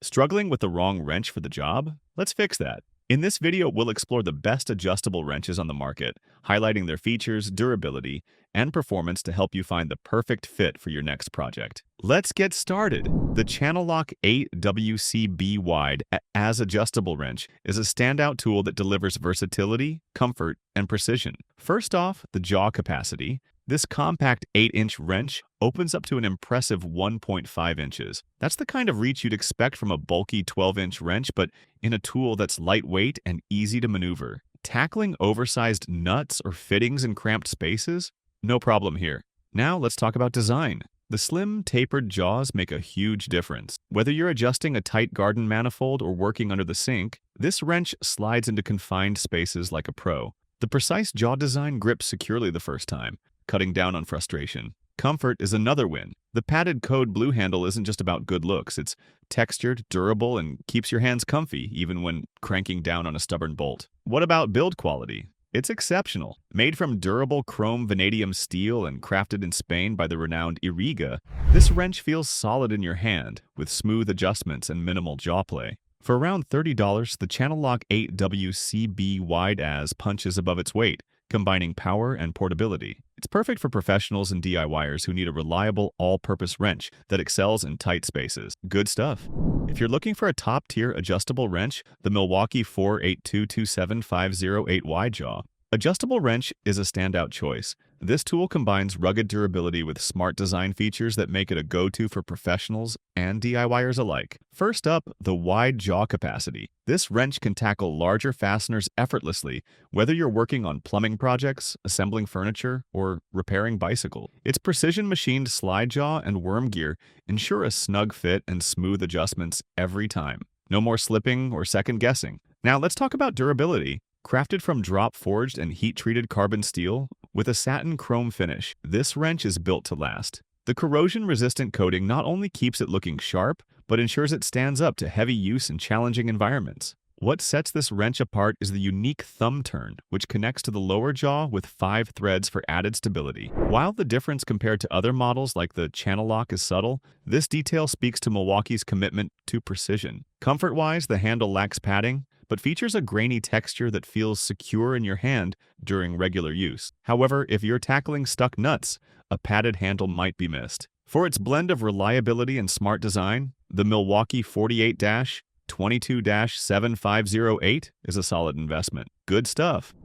Struggling with the wrong wrench for the job? Let's fix that. In this video, we'll explore the best adjustable wrenches on the market, highlighting their features, durability, and performance to help you find the perfect fit for your next project. Let's get started. The Channellock 8WCB Wide as adjustable wrench is a standout tool that delivers versatility, comfort, and precision. First off, the jaw capacity. This compact 8-inch wrench opens up to an impressive 1.5 inches. That's the kind of reach you'd expect from a bulky 12-inch wrench, but in a tool that's lightweight and easy to maneuver. Tackling oversized nuts or fittings in cramped spaces? No problem here. Now let's talk about design. The slim, tapered jaws make a huge difference. Whether you're adjusting a tight garden manifold or working under the sink, this wrench slides into confined spaces like a pro. The precise jaw design grips securely the first time, cutting down on frustration. Comfort is another win. The padded code blue handle isn't just about good looks. It's textured, durable, and keeps your hands comfy, even when cranking down on a stubborn bolt. What about build quality? It's exceptional. Made from durable chrome vanadium steel and crafted in Spain by the renowned Irwin, this wrench feels solid in your hand, with smooth adjustments and minimal jaw play. For around $30, the Channellock 8WCB Wide as punches above its weight, combining power and portability. It's perfect for professionals and DIYers who need a reliable, all-purpose wrench that excels in tight spaces. Good stuff. If you're looking for a top-tier adjustable wrench, the Milwaukee 48227-508 Wide Jaw adjustable wrench is a standout choice. This tool combines rugged durability with smart design features that make it a go-to for professionals and DIYers alike. First up, the wide jaw capacity. This wrench can tackle larger fasteners effortlessly, whether you're working on plumbing projects, assembling furniture, or repairing bicycles. Its precision-machined slide jaw and worm gear ensure a snug fit and smooth adjustments every time. No more slipping or second-guessing. Now let's talk about durability. Crafted from drop-forged and heat-treated carbon steel with a satin chrome finish, this wrench is built to last. The corrosion-resistant coating not only keeps it looking sharp, but ensures it stands up to heavy use in challenging environments. What sets this wrench apart is the unique thumb turn, which connects to the lower jaw with 5 threads for added stability. While the difference compared to other models like the Channellock is subtle, this detail speaks to Milwaukee's commitment to precision. Comfort-wise, the handle lacks padding, but features a grainy texture that feels secure in your hand during regular use. However, if you're tackling stuck nuts, a padded handle might be missed. For its blend of reliability and smart design, the Milwaukee 48-22-7508 is a solid investment. Good stuff.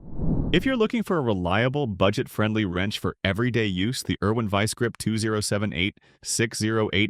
If you're looking for a reliable, budget-friendly wrench for everyday use, the Irwin Vise-Grip 2078-6088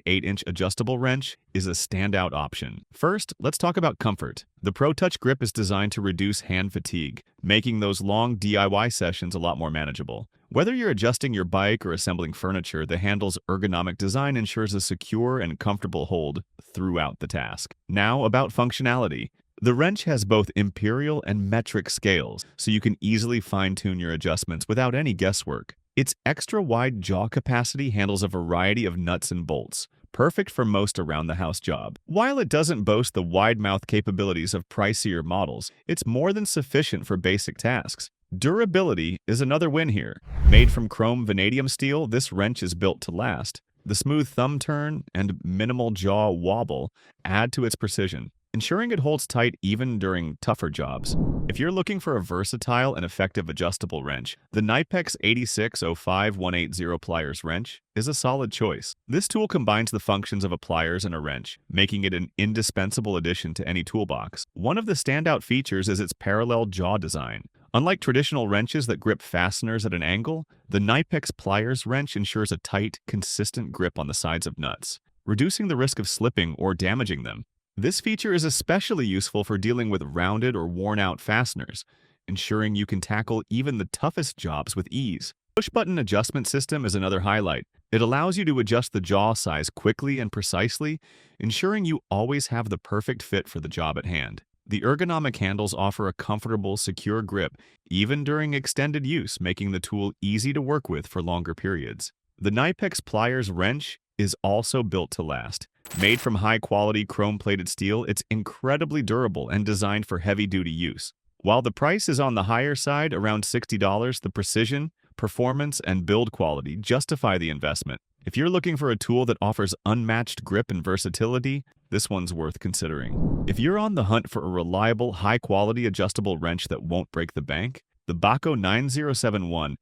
8-inch adjustable wrench is a standout option. First, let's talk about comfort. The Pro Touch grip is designed to reduce hand fatigue, making those long DIY sessions a lot more manageable. Whether you're adjusting your bike or assembling furniture, the handle's ergonomic design ensures a secure and comfortable hold throughout the task. Now about functionality. The wrench has both imperial and metric scales, so you can easily fine-tune your adjustments without any guesswork. Its extra-wide jaw capacity handles a variety of nuts and bolts, perfect for most around-the-house job. While it doesn't boast the wide mouth capabilities of pricier models, it's more than sufficient for basic tasks. Durability is another win here. Made from chrome vanadium steel, this wrench is built to last. The smooth thumb turn and minimal jaw wobble add to its precision, ensuring it holds tight even during tougher jobs. If you're looking for a versatile and effective adjustable wrench, the Knipex 8605180 pliers wrench is a solid choice. This tool combines the functions of a pliers and a wrench, making it an indispensable addition to any toolbox. One of the standout features is its parallel jaw design. Unlike traditional wrenches that grip fasteners at an angle, the Knipex pliers wrench ensures a tight, consistent grip on the sides of nuts, reducing the risk of slipping or damaging them. This feature is especially useful for dealing with rounded or worn-out fasteners, ensuring you can tackle even the toughest jobs with ease. Push-button adjustment system is another highlight. It allows you to adjust the jaw size quickly and precisely, ensuring you always have the perfect fit for the job at hand. The ergonomic handles offer a comfortable, secure grip, even during extended use, making the tool easy to work with for longer periods. The Knipex pliers wrench is also built to last. Made from high-quality chrome-plated steel, it's incredibly durable and designed for heavy-duty use. While the price is on the higher side, around $60, the precision, performance, and build quality justify the investment. If you're looking for a tool that offers unmatched grip and versatility, this one's worth considering. If you're on the hunt for a reliable, high-quality adjustable wrench that won't break the bank, the Bahco 9071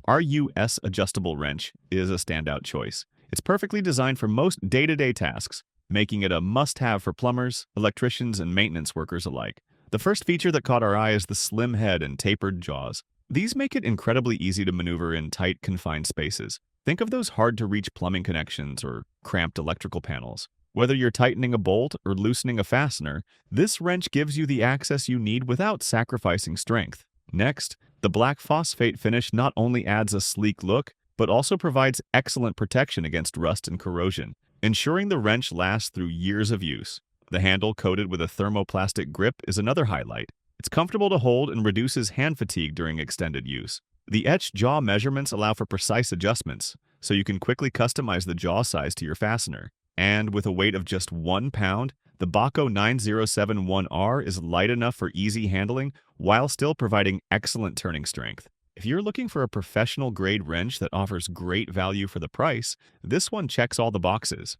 RUS adjustable wrench is a standout choice. It's perfectly designed for most day-to-day tasks, making it a must-have for plumbers, electricians, and maintenance workers alike. The first feature that caught our eye is the slim head and tapered jaws. These make it incredibly easy to maneuver in tight, confined spaces. Think of those hard-to-reach plumbing connections or cramped electrical panels. Whether you're tightening a bolt or loosening a fastener, this wrench gives you the access you need without sacrificing strength. Next, the black phosphate finish not only adds a sleek look, but also provides excellent protection against rust and corrosion, ensuring the wrench lasts through years of use. The handle coated with a thermoplastic grip is another highlight. It's comfortable to hold and reduces hand fatigue during extended use. The etched jaw measurements allow for precise adjustments, so you can quickly customize the jaw size to your fastener. And with a weight of just 1 pound, the Bahco 9071R is light enough for easy handling while still providing excellent turning strength. If you're looking for a professional-grade wrench that offers great value for the price, this one checks all the boxes.